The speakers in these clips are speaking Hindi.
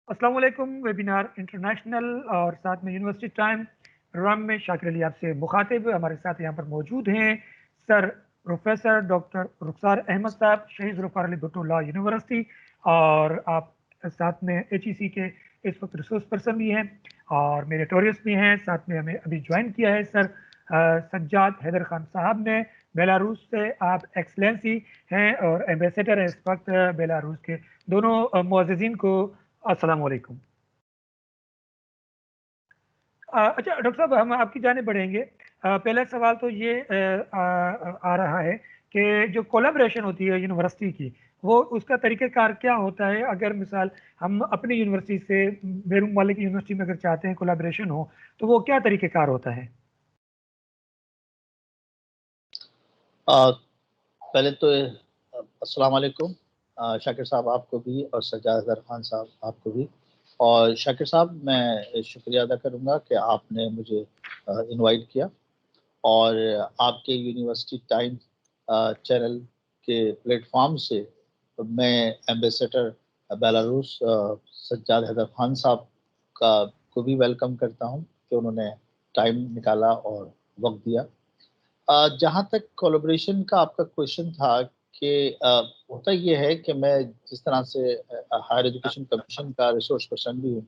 अस्सलाम वालेकुम। वेबिनार इंटरनेशनल और साथ में यूनिवर्सिटी टाइम प्रोग्राम में शाकिर अली आपसे मुखातिब। हमारे साथ यहाँ पर मौजूद हैं सर प्रोफेसर डॉक्टर रुखसार अहमद साहब, शहीद ज़ुल्फ़िकार अली भुट्टो लॉ यूनिवर्सिटी, और आप साथ में HEC के इस वक्त रिसोर्स पर्सन भी हैं और मेरिटोरियस भी हैं। साथ में हमें अभी ज्वाइन किया है सर सज्जाद हैदर खान साहब ने। बेलारूस से आप एक्सलेंसी हैं और एम्बेसडर हैं इस वक्त बेलारूस के। दोनों मुअज़्ज़िज़ीन को अस्सलाम वालेकुम। अच्छा डॉक्टर साहब, हम आपकी जाने बढ़ेंगे। पहला सवाल तो ये आ रहा है कि जो कोलैबोरेशन होती है यूनिवर्सिटी की, वो उसका तरीक़ेकार क्या होता है? अगर मिसाल हम अपनी यूनिवर्सिटी से बैरून मुल्क की यूनिवर्सिटी में अगर चाहते हैं कोलैबोरेशन हो, तो वो क्या तरीक़ेकार होता है? पहले तो अस्सलाम वालेकुम शाकिर साहब आपको भी और सज्जाद हैदर खान साहब आपको भी। और शाकिर साहब, मैं शुक्रिया अदा करूँगा कि आपने मुझे इनवाइट किया और आपके यूनिवर्सिटी टाइम चैनल के प्लेटफॉर्म से मैं एम्बेसडर बेलारूस सज्जाद हैदर खान साहब का को भी वेलकम करता हूँ कि उन्होंने टाइम निकाला और वक्त दिया। जहाँ तक कोलैबोरेशन का आपका क्वेश्चन था कि होता ये है कि मैं जिस तरह से हायर एजुकेशन कमीशन का रिसोर्स पर्सन भी हूँ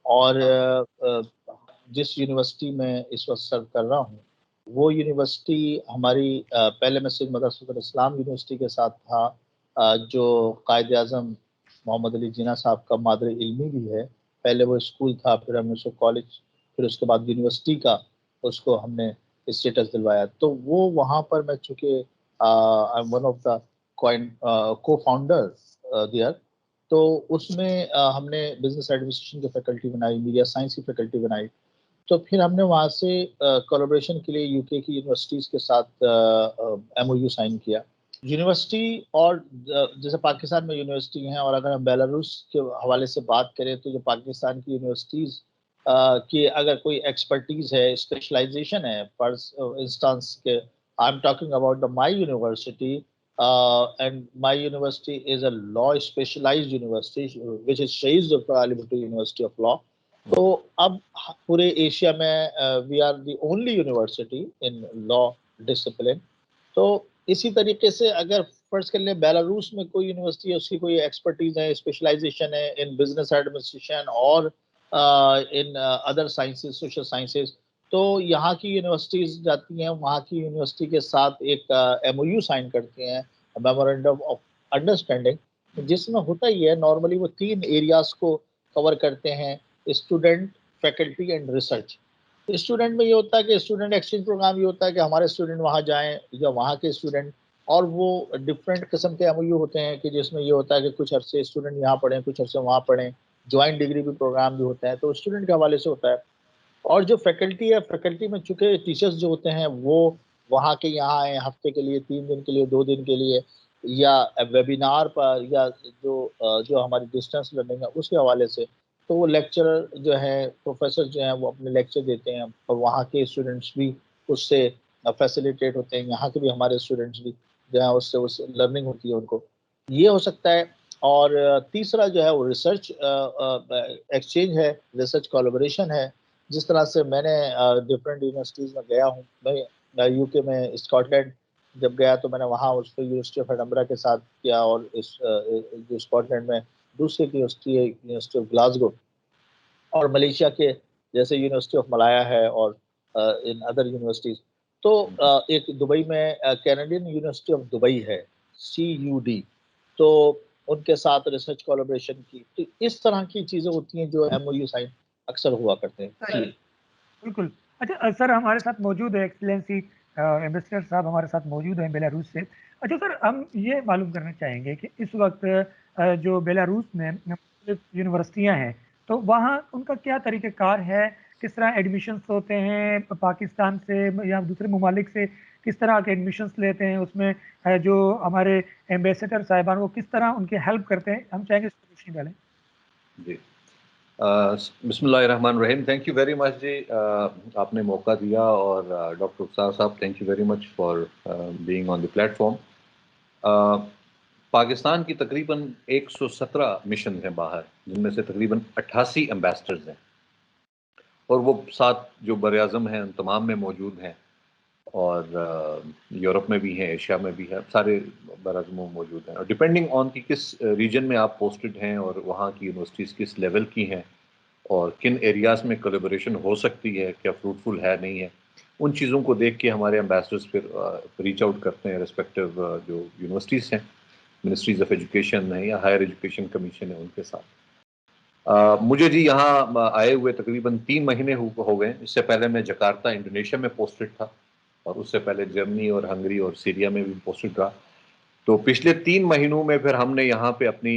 और जिस यूनिवर्सिटी में इस वक्त सर्व कर रहा हूँ, वो यूनिवर्सिटी हमारी पहले मैं सिंध मदरसतुल इस्लाम यूनिवर्सिटी के साथ था, जो कायद आज़म मोहम्मद अली जिन्ना साहब का मादर इल्मी भी है। पहले वो स्कूल था, फिर हमने उसको कॉलेज, फिर उसके बाद यूनिवर्सिटी का उसको हमने स्टेटस दिलवाया। तो वो वहाँ पर मैं चूँकि I am one of the co-founder there, तो उसमें हमने बिज़नेस एडमिनिस्ट्रेशन की फैकल्टी बनाई, मीडिया साइंस की फैकल्टी बनाई। तो फिर हमने वहाँ से कोलैबोरेशन के लिए यूके की यूनिवर्सिटीज़ के साथ MOU साइन किया। यूनिवर्सिटी और जैसे पाकिस्तान में यूनिवर्सिटी हैं, और अगर हम बेलारूस के हवाले से बात करें तो जो पाकिस्तान की यूनिवर्सिटीज़ की अगर कोई एक्सपर्टीज़ है, स्पेशलाइज़ेशन है, फॉर इंस्टेंस के I am talking about the my university, and my university is a law specialised university which is Shaheed Zulfikar Ali Bhutto university of law. तो अब पूरे एशिया में we are the only university in law discipline. तो इसी तरीके से अगर फर्ज कर ले बेलारूस में कोई यूनिवर्सिटी है, उसकी कोई एक्सपर्टीज है, स्पेशलाइजेशन है इन बिजनेस एडमिनिस्ट्रेशन और in other sciences, social sciences, तो यहाँ की यूनिवर्सिटीज जाती हैं, वहाँ की यूनिवर्सिटी के साथ एक MOU साइन करती हैं, मेमोरेंडम ऑफ अंडरस्टैंडिंग, जिसमें होता ही है नॉर्मली वो 3 एरियाज को कवर करते हैं: student, faculty and research. Student में ये होता है कि स्टूडेंट एक्सचेंज प्रोग्राम ये होता है कि हमारे स्टूडेंट वहाँ जाएं या वहाँ के स्टूडेंट, और वो डिफरेंट किस्म के MOU होते हैं कि जिसमें ये होता है कि कुछ अरसे स्टूडेंट यहाँ पढ़ें, कुछ अरसे वहाँ पढ़ें, ज्वाइंट डिग्री भी प्रोग्राम भी होता है, तो स्टूडेंट के हवाले से होता है। और जो फैकल्टी है, फैकल्टी में चूंकि टीचर्स जो होते हैं वो वहाँ के यहाँ आए हफ्ते के लिए, 3 दिन के लिए, 2 दिन के लिए, या वेबिनार पर, या जो हमारी डिस्टेंस लर्निंग है उसके हवाले से, तो वो लेक्चरर जो है, प्रोफेसर जो हैं, वो अपने लेक्चर देते हैं और वहाँ के स्टूडेंट्स भी उससे फैसिलिटेट होते हैं, यहाँ के भी हमारे स्टूडेंट्स भी जो है उससे लर्निंग होती है उनको। ये हो सकता है। और तीसरा जो है वो रिसर्च एक्सचेंज है, रिसर्च कोलैबोरेशन है। जिस तरह से मैंने डिफरेंट यूनिवर्सिटीज़ में गया हूँ, मैं यूके में स्कॉटलैंड जब गया तो मैंने वहाँ उसको यूनिवर्सिटी ऑफ एडनबरा के साथ किया, और इस जो स्कॉटलैंड में दूसरी यूनिवर्सिटी है, यूनिवर्सिटी ऑफ ग्लासगो, और मलेशिया के जैसे यूनिवर्सिटी ऑफ मलाया है, और इन अदर यूनिवर्सिटीज़। तो एक दुबई में कैनेडियन यूनिवर्सिटी ऑफ दुबई है, CUD, तो उनके साथ रिसर्च कोलैबोरेशन की। तो इस तरह की चीज़ें होती हैं जो MOU साइन अक्सर हुआ करते हैं। जी। बिल्कुल। अच्छा सर, हमारे साथ मौजूद है एक्सीलेंसी एम्बेसडर साहब हमारे साथ मौजूद हैं बेलारूस से। अच्छा सर, हम ये मालूम करना चाहेंगे कि इस वक्त जो बेलारूस में यूनिवर्सिटियां हैं, तो वहाँ उनका क्या तरीक़ेकार है? किस तरह एडमिशन्स होते हैं? पाकिस्तान से या दूसरे ममालिक से किस तरह के एडमिशन्स लेते हैं? उसमें जो हमारे एम्बेसडर साहिबान वो किस तरह उनकी हेल्प करते हैं? हम चाहेंगे इसको रोशनी डालें। जी, बिस्मिल्लाहिर्रहमानिर्रहीम। थैंक यू वेरी मच जी, आपने मौका दिया, और डॉक्टर रुखसार साहब, thank you very much for being on the platform. Pakistan की तकरीबन 117 मिशन हैं बाहर, जिनमें से तकरीबन 88 एम्बेसडर्स हैं, और वो 7 जो बर-ए-आज़म हैं उन तमाम में मौजूद हैं, और यूरोप में भी हैं, एशिया में भी है, सारे बर-ए-आज़म में मौजूद हैं। और डिपेंडिंग ऑन कि किस रीजन में आप पोस्टेड हैं और वहाँ की यूनिवर्सिटीज़ किस लेवल की हैं और किन एरियाज़ में कोलैबोरेशन हो सकती है, क्या फ्रूटफुल है नहीं है, उन चीज़ों को देख के हमारे एम्बेसडर्स फिर रीच आउट करते हैं रिस्पेक्टिव जो यूनिवर्सिटीज़ हैं, मिनिस्ट्रीज़ ऑफ एजुकेशन है या हायर एजुकेशन कमीशन है, उनके साथ। मुझे जी यहाँ आए हुए तकरीबन 3 महीने हो गए। इससे पहले मैं जकार्ता इंडोनेशिया में पोस्टेड था, और उससे पहले जर्मनी और हंगरी और सीरिया में भी पोस्टेड रहा। तो पिछले 3 महीनों में फिर हमने यहाँ पे अपनी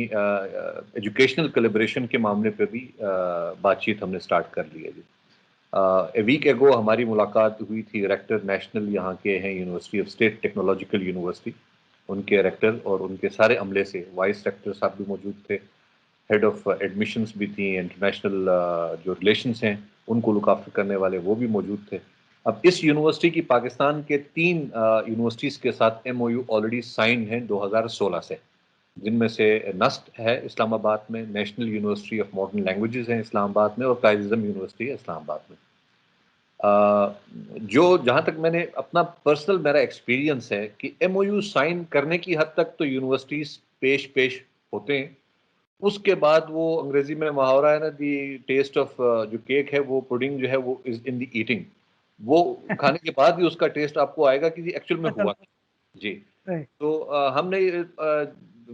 एजुकेशनल कोलैबोरेशन के मामले पे भी बातचीत हमने स्टार्ट कर ली है जी। ए वीक एगो हमारी मुलाकात हुई थी, रेक्टर नेशनल यहाँ के हैं university of state technological university, उनके रेक्टर और उनके सारे अमले से, वाइस रेक्टर साहब भी मौजूद थे, हेड ऑफ एडमिशन्स भी थी, इंटरनेशनल जो रिलेशंस हैं उनको लुक आफ्टर करने वाले वो भी मौजूद थे। अब इस यूनिवर्सिटी की पाकिस्तान के 3 यूनिवर्सिटीज़ के साथ एमओयू ऑलरेडी साइन है 2016 से, जिनमें से नस्ट है इस्लामाबाद में, national university of modern languages है इस्लामाबाद में, और कायद-ए-आज़म यूनिवर्सिटी है इस्लामाबाद में। जो जहाँ तक मैंने अपना पर्सनल मेरा एक्सपीरियंस है कि एमओयू साइन करने की हद तक तो यूनिवर्सिटीज़ पेश होते हैं, उसके बाद वो अंग्रेजी में मुहावरा है ना, दी टेस्ट ऑफ जो केक है, वो पुडिंग जो है वो इज इन द ईटिंग। वो खाने के बाद भी उसका टेस्ट आपको आएगा कि जी एक्चुअल में हुआ क्या। जी। राइट। तो हमने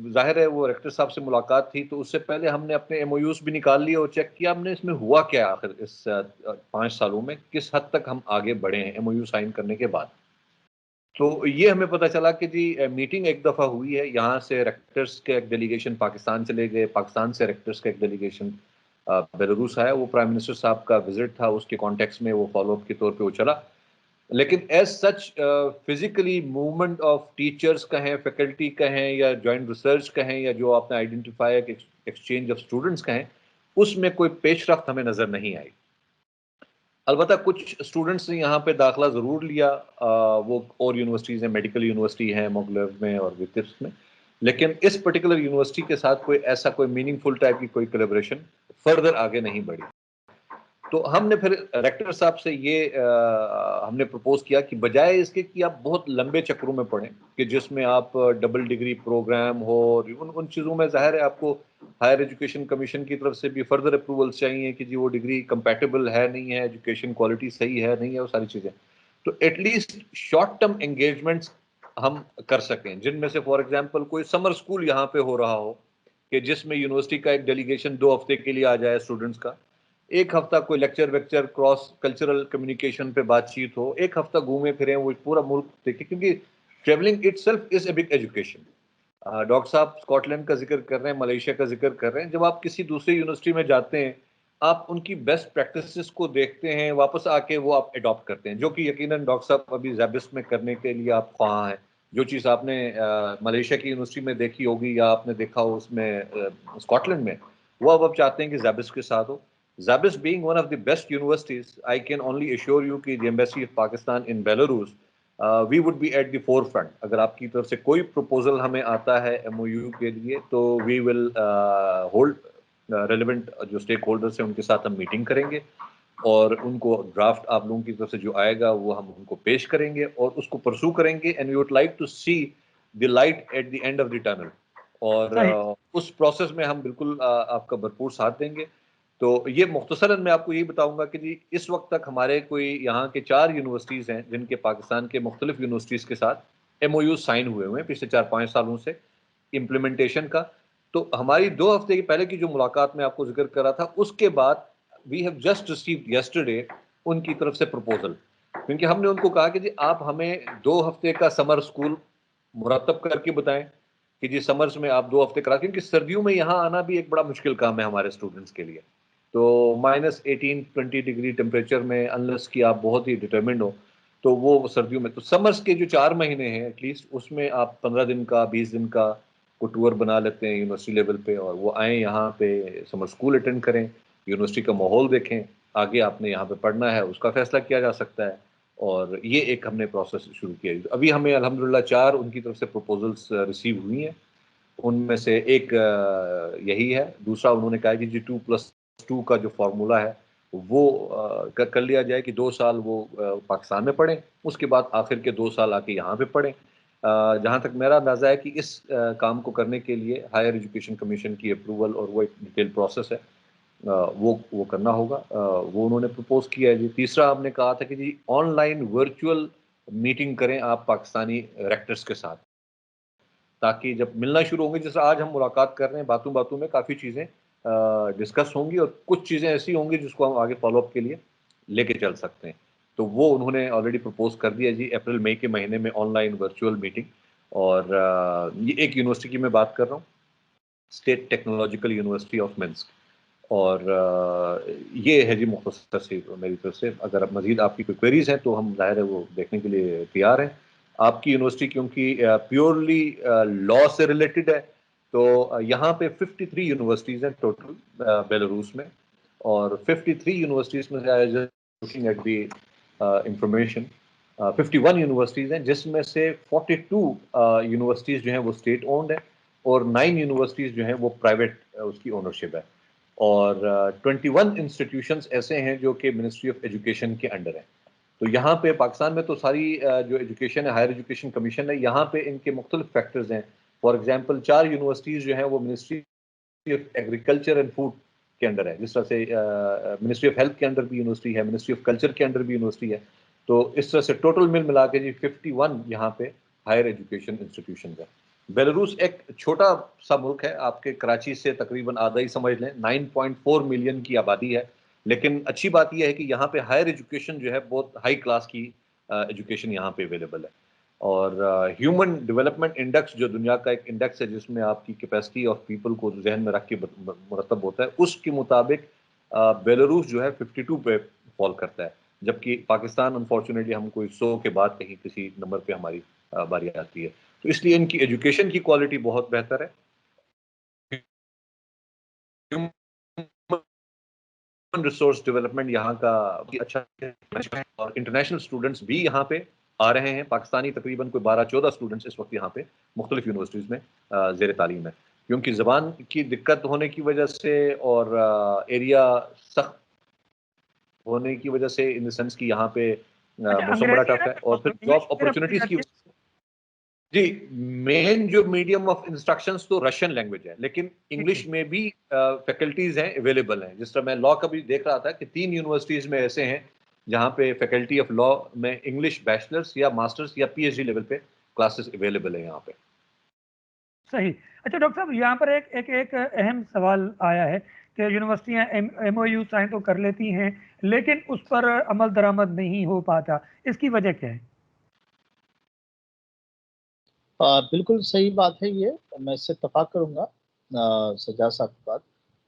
जाहिर है वो रेक्टर साहब से मुलाकात थी, तो उससे पहले हमने अपने एमओयूज भी निकाल लिए और चेक किया हमने इसमें हुआ क्या आखिर इस 5 सालों में, किस हद तक हम आगे बढ़े हैं एमओयू साइन करने के बाद। तो ये हमें पता चला कि जी मीटिंग एक दफ़ा हुई है, यहाँ से रेक्टर्स के एक डेलीगेशन पाकिस्तान चले गए, पाकिस्तान से रेक्टर्स का एक डेलीगेशन बेलारूस आया, वो प्राइम मिनिस्टर साहब का विजिट था, उसके कॉन्टेक्स्ट में वो फॉलोअप के तौर पे वो चला। लेकिन as such physically movement of teachers कहें, फैकल्टी कहें, या जॉइंट रिसर्च कहें, या जो आपने आइडेंटिफाई एक्सचेंज ऑफ स्टूडेंट्स कहें, उसमें कोई पेशरफ्त हमें नज़र नहीं आई। अलबत्ता कुछ स्टूडेंट्स ने यहाँ पे दाखिला ज़रूर लिया, वो और यूनिवर्सिटीज़ हैं, मेडिकल यूनिवर्सिटी है मोगलर में और विक्टिप्स में, लेकिन इस पर्टिकुलर यूनिवर्सिटी के साथ कोई ऐसा कोई मीनिंगफुल टाइप की कोई कोलैबोरेशन फर्दर आगे नहीं बढ़ी। तो हमने फिर रेक्टर साहब से ये हमने प्रपोज किया कि बजाय इसके कि आप बहुत लंबे चक्रों में पढ़ें, कि जिसमें आप डबल डिग्री प्रोग्राम हो, और उन चीज़ों में ज़ाहिर है आपको हायर एजुकेशन कमीशन की तरफ से भी फर्दर अप्रूवल्स चाहिए कि जी वो डिग्री कंपैटिबल है नहीं है, एजुकेशन क्वालिटी सही है नहीं है, वो सारी चीज़ें। तो एटलीस्ट शॉर्ट टर्म एंगेजमेंट्स हम कर सकें, जिनमें से फॉर एग्जाम्पल कोई समर स्कूल यहाँ पे हो रहा हो, कि जिसमें यूनिवर्सिटी का एक डेलीगेशन 2 हफ्ते के लिए आ जाए स्टूडेंट्स का, 1 हफ्ता कोई लेक्चर वेक्चर क्रॉस कल्चरल कम्युनिकेशन पे बातचीत हो, 1 हफ्ता घूमे फिरें, वो पूरा मुल्क देखें, क्योंकि travelling itself is a big education. Doctor साहब स्कॉटलैंड का जिक्र कर रहे हैं, मलेशिया का जिक्र कर रहे हैं, जब आप किसी दूसरी यूनिवर्सिटी में जाते हैं, आप उनकी बेस्ट प्रैक्टिसेस को देखते हैं, वापस आके वो आप अडॉप्ट करते हैं, जो कि यकीनन डॉक्टर साहब अभी ज़ैबिस में करने के लिए आप ख्वाह हैं। जो चीज़ आपने मलेशिया की यूनिवर्सिटी में देखी होगी या आपने देखा हो उसमें स्कॉटलैंड में, वो अब आप चाहते हैं कि ज़ैबिस के साथ हो। Zabis being one of the best universities, I can only assure you कि the Embassy of Pakistan in Belarus, we would be at the forefront. अगर आपकी तरफ से कोई proposal हमें आता है MOU के लिए, तो we will hold relevant जो stakeholders हैं उनके साथ हम मीटिंग करेंगे, और उनको ड्राफ्ट आप लोगों की तरफ से जो आएगा वो हम उनको पेश करेंगे और उसको परसू करेंगे, and we would like to see the light at the end of the tunnel. और सही। उस प्रोसेस में हम बिल्कुल आपका भरपूर साथ देंगे। तो ये मुख्तसरन मैं आपको यही बताऊंगा कि जी इस वक्त तक हमारे कोई यहाँ के 4 यूनिवर्सिटीज़ हैं जिनके पाकिस्तान के मुख्तलिफ यूनिवर्सिटीज़ के साथ MOU साइन हुए हुए हैं पिछले 4-5 सालों से इम्प्लीमेंटेशन का। तो हमारी 2 हफ्ते की पहले की जो मुलाकात में आपको जिक्र कर रहा था, उसके बाद we have just received yesterday उनकी तरफ से प्रपोजल, क्योंकि हमने उनको कहा कि जी आप हमें 2 हफ्ते का समर स्कूल मुरतब करके बताएं कि जी समर्स में आप 2 हफ्ते करा, क्योंकि सर्दियों में यहाँ आना भी एक बड़ा मुश्किल काम है हमारे स्टूडेंट्स के लिए। तो -18-20 डिग्री टेम्परेचर में अनलेस कि आप बहुत ही डिटर्मिन्ड हो, तो वो सर्दियों में, तो समर्स के जो 4 महीने हैं एटलीस्ट उसमें आप 15 दिन का 20 दिन का को टूर बना लेते हैं यूनिवर्सिटी लेवल पे, और वो आएँ यहाँ पे समर स्कूल अटेंड करें, यूनिवर्सिटी का माहौल देखें, आगे आपने यहाँ पे पढ़ना है उसका फैसला किया जा सकता है। और ये एक हमने प्रोसेस शुरू किया है। अभी हमें अल्हम्दुलिल्लाह 4 उनकी तरफ से प्रपोजल्स रिसीव हुई हैं, उनमें से एक यही है। दूसरा उन्होंने कहा कि जी 2+2 का जो फॉर्मूला है वो कर लिया जाए कि 2 साल वो पाकिस्तान में पढ़ें, उसके बाद आखिर के 2 साल आके यहाँ पे पढ़ें। जहाँ तक मेरा अंदाज़ा है कि इस काम को करने के लिए हायर एजुकेशन कमीशन की अप्रूवल और वो एक डिटेल प्रोसेस है, वो करना होगा। वो उन्होंने प्रपोज किया है जी। तीसरा हमने कहा था कि जी ऑनलाइन वर्चुअल मीटिंग करें आप पाकिस्तानी रेक्टर्स के साथ, ताकि जब मिलना शुरू होंगे, जैसे आज हम मुलाकात कर रहे हैं, बातों बातों में काफ़ी चीज़ें डिस्कस होंगी और कुछ चीज़ें ऐसी होंगी जिसको हम आगे फॉलोअप के लिए लेके चल सकते हैं। तो वो उन्होंने ऑलरेडी प्रपोज कर दिया जी, अप्रैल मई के महीने में ऑनलाइन वर्चुअल मीटिंग। और ये एक यूनिवर्सिटी की मैं बात कर रहा हूँ, state technological university of Minsk. और ये है जी मुख्तसर सी मेरी तरफ से। अगर अब मज़ीद आपकी कोई क्वेरीज़ हैं तो हम ज़ाहिर है वो देखने के लिए तैयार हैं। आपकी यूनिवर्सिटी क्योंकि प्योरली लॉ से रिलेटेड है, तो यहाँ पे 53 यूनिवर्सिटीज़ हैं टोटल बेलारूस में, और 53 यूनिवर्सिटीज़ में से looking at the information 51 universities हैं, जिसमें से 42 यूनिवर्सिटीज़ जो हैं वो स्टेट ओन्ड है और 9 यूनिवर्सिटीज़ जो हैं वो प्राइवेट उसकी ओनरशिप है। और 21 इंस्टीट्यूशंस ऐसे हैं जो कि मिनिस्ट्री ऑफ एजुकेशन के अंडर है। तो यहाँ पे पाकिस्तान में तो सारी जो एजुकेशन है, हायर एजुकेशन कमीशन है, यहाँ पे इनके मुख्तलिफ फैक्टर्स हैं। फॉर एग्जांपल 4 यूनिवर्सिटीज़ जो हैं वो ministry of agriculture and food के अंडर है, जिस तरह से मिनिस्ट्री ऑफ हेल्थ के अंडर भी यूनिवर्सिटी है, मिनिस्ट्री ऑफ कल्चर के अंडर भी यूनिवर्सिटी है। तो इस तरह से टोटल मिला के जी 51 यहाँ पे हायर एजुकेशन इंस्टीट्यूशन है। बेलारूस एक छोटा सा मुल्क है, आपके कराची से तकरीबन आधा ही समझ लें, 9.4 मिलियन की आबादी है। लेकिन अच्छी बात यह है कि यहाँ पे हायर एजुकेशन जो है बहुत हाई क्लास की एजुकेशन यहाँ पे अवेलेबल है। और ह्यूमन डेवलपमेंट इंडेक्स जो दुनिया का एक इंडेक्स है जिसमें आपकी कैपेसिटी ऑफ पीपल को जहन में रख के मुरतब होता है, उसके मुताबिक बेलारूस जो है 52 पे फॉल करता है, जबकि पाकिस्तान अनफॉर्चुनेटली हम कोई 100 के बाद कहीं किसी नंबर पे हमारी बारी आती है। तो इसलिए इनकी एजुकेशन की क्वालिटी बहुत बेहतर है। ह्यूमन रिसोर्स डेवलपमेंट यहाँ का भी अच्छा है और इंटरनेशनल स्टूडेंट्स भी यहाँ पे आ रहे हैं। पाकिस्तानी तकरीबन कोई 12-14 स्टूडेंट्स इस वक्त यहाँ पे मुख्तलिफ यूनिवर्सिटीज़ में ज़ेर तालीम है। क्योंकि ज़बान की दिक्कत होने की वजह से और एरिया सख्त होने की वजह से, इन द सेंस कि यहाँ पे अच्छा, मौसम बड़ा अंग्रेजी है टफ ना, है और तो फिर इंग्लिश जॉब की तरफ चली अपॉर्चुनिटीज़ की। जाती है। जी, मेन जो मीडियम ऑफ इंस्ट्रक्शंस तो रशियन लैंग्वेज है, लेकिन जी इंग्लिश जी। में भी फैकल्टीज हैं, अवेलेबल हैं। जिस तरह मैं लॉ का भी देख रहा था कि 3 यूनिवर्सिटीज़ में ऐसे हैं जहाँ पे फैकल्टी ऑफ लॉ में इंग्लिश बैचलर्स या मास्टर्स या पीएचडी लेवल पे क्लासेस अवेलेबल है यहाँ पे। सही। अच्छा डॉक्टर साहब, यहाँ पर एक अहम सवाल आया है कि यूनिवर्सिटियाँ एमओयू साइन तो कर लेती हैं, लेकिन उस पर अमल दरामद नहीं हो पाता। इसकी वजह क्या है? बिल्कुल सही बात है ये। मैं इससे इत्तफाक करूंगा सज्जाद साहब की बात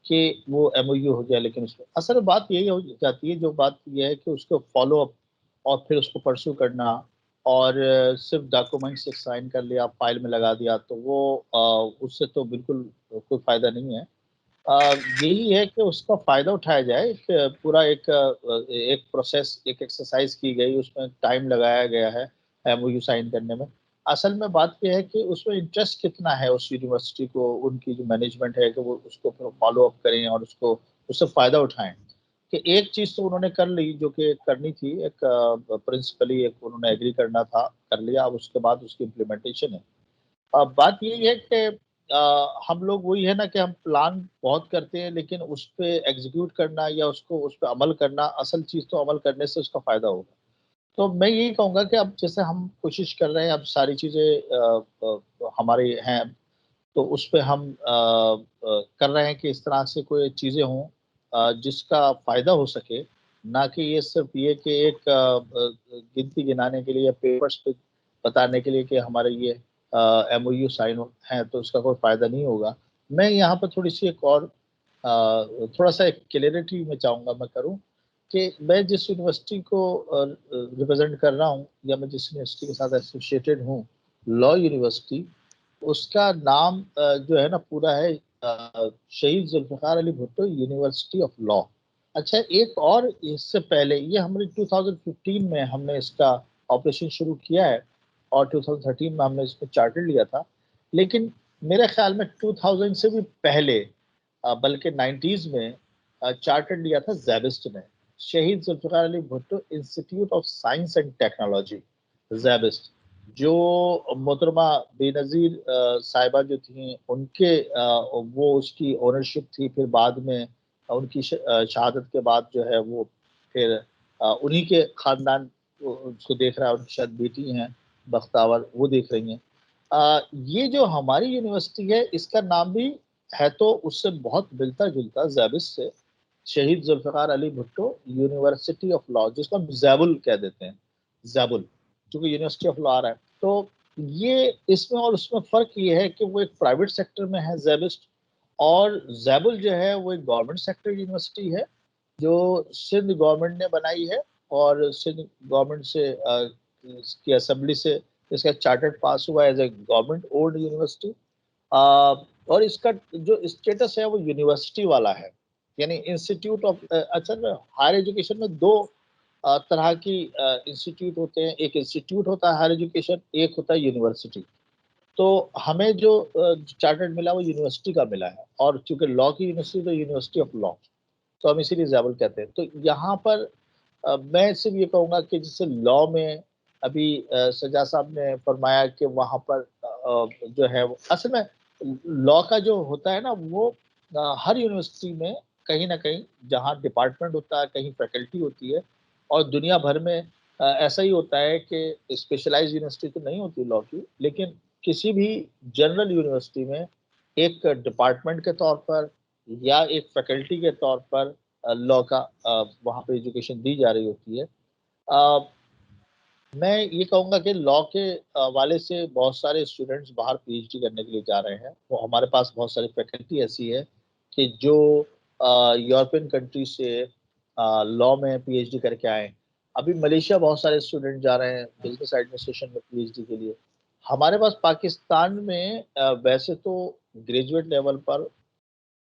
कि वो एमओयू हो गया, लेकिन उसमें असल बात यही हो जाती है, जो बात यह है कि उसको फॉलो अप और फिर उसको परस्यू करना, और सिर्फ डॉक्यूमेंट्स एक साइन कर लिया, फाइल में लगा दिया, तो वो उससे तो बिल्कुल कोई फायदा नहीं है। यही है कि उसका फायदा उठाया जाए। एक पूरा एक प्रोसेस, एक एक्सरसाइज की गई, उसमें टाइम लगाया गया है एमओयू साइन करने में। असल में बात यह है कि उसमें इंटरेस्ट कितना है उस यूनिवर्सिटी को, उनकी जो मैनेजमेंट है कि वो उसको फॉलो अप करें और उसको उससे फायदा उठाएं। कि एक चीज तो उन्होंने कर ली जो कि करनी थी, एक प्रिंसिपली एक उन्होंने एग्री करना था, कर लिया। अब उसके बाद उसकी इम्प्लीमेंटेशन है। अब बात यही है कि हम लोग वही है ना कि हम प्लान बहुत करते हैं, लेकिन उस पे एग्जीक्यूट करना या उसको उस पर अमल करना, असल चीज तो अमल करने से उसका फायदा होगा। तो मैं यही कहूंगा कि अब जैसे हम कोशिश कर रहे हैं, अब सारी चीजें हमारी हैं, तो उस पे हम कर रहे हैं कि इस तरह से कोई चीजें हों जिसका फायदा हो सके। ना कि ये सिर्फ ये कि एक गिनती गिनाने के लिए या पेपर्स पे बताने के लिए कि हमारे ये एमओयू साइन हैं, तो उसका कोई फायदा नहीं होगा। मैं यहाँ पर थोड़ी सी एक और थोड़ा सा एक क्लियरिटी में चाहूंगा मैं करूं कि मैं जिस यूनिवर्सिटी को रिप्रेजेंट कर रहा हूँ या मैं जिस यूनिवर्सिटी के साथ एसोसिएटेड हूँ, लॉ यूनिवर्सिटी, उसका नाम जो है ना पूरा है Shaheed Zulfikar Ali Bhutto university of law. अच्छा, एक और इससे पहले ये हमने 2015 में हमने इसका ऑपरेशन शुरू किया है और 2013 में हमने इसको चार्टर लिया था। लेकिन मेरे ख्याल में 2000 से भी पहले बल्कि 90s में चार्टर लिया था ज़ैबिस्ट ने, Shaheed Zulfikar Ali Bhutto institute of science and technology, SZABIST, जो मोहतरमा बेनज़ीर साहिबा जो थी उनके वो उसकी ओनरशिप थी। फिर बाद में उनकी शहादत के बाद जो है वो फिर उन्हीं के ख़ानदान उसको देख रहा है, उनकी शायद बेटी हैं बख्तावर, वो देख रही हैं। ये जो हमारी यूनिवर्सिटी है इसका नाम भी है तो उससे बहुत मिलता-जुलता ज़ैबिस्ट से, Shaheed Zulfikar Ali Bhutto university of law, जिसको हम ज़ैबुल कह देते हैं, ज़ैबुल, चूँकि यूनिवर्सिटी ऑफ लॉ आ रहा है। तो ये इसमें और उसमें फ़र्क ये है कि वो एक प्राइवेट सेक्टर में है ज़ैबिस्ट, और ज़ैबुल जो है वो एक गवर्नमेंट सेक्टर यूनिवर्सिटी है, जो सिंध गवर्नमेंट ने बनाई है, और सिंध गवर्नमेंट से इसकी असेंबली से इसका चार्टर्ड पास हुआ as a government owned university. और इसका जो स्टेटस है वो यूनिवर्सिटी वाला है, यानी इंस्टीट्यूट ऑफ अच्छा ना, हायर एजुकेशन में दो तरह की इंस्टीट्यूट होते हैं। एक इंस्टीट्यूट होता है हायर एजुकेशन, एक होता है यूनिवर्सिटी। तो हमें जो चार्टर्ड मिला वो यूनिवर्सिटी का मिला है, और चूंकि लॉ की यूनिवर्सिटी तो यूनिवर्सिटी ऑफ लॉ, तो हम इसीलिए ज़ैबुल कहते हैं। तो यहाँ पर मैं सिर्फ ये कहूँगा कि जैसे लॉ में अभी सज्जाद साहब ने फरमाया कि वहाँ पर जो है वो असल में लॉ का जो होता है ना वो हर यूनिवर्सिटी में कहीं न कहीं जहाँ डिपार्टमेंट होता है, कहीं फैकल्टी होती है, और दुनिया भर में ऐसा ही होता है कि स्पेशलाइज़्ड यूनिवर्सिटी तो नहीं होती लॉ की, लेकिन किसी भी जनरल यूनिवर्सिटी में एक डिपार्टमेंट के तौर पर या एक फैकल्टी के तौर पर लॉ का वहाँ पे एजुकेशन दी जा रही होती है। अ, मैं ये कहूँगा कि लॉ के वाले से बहुत सारे स्टूडेंट्स बाहर पीएचडी करने के लिए जा रहे हैं। वो हमारे पास बहुत सारी फैकल्टी ऐसी है कि जो यूरोपियन कंट्री से लॉ में पीएचडी करके आए। अभी मलेशिया बहुत सारे स्टूडेंट जा रहे हैं बिज़नेस एडमिनिस्ट्रेशन में पीएचडी के लिए। हमारे पास पाकिस्तान में वैसे तो ग्रेजुएट लेवल पर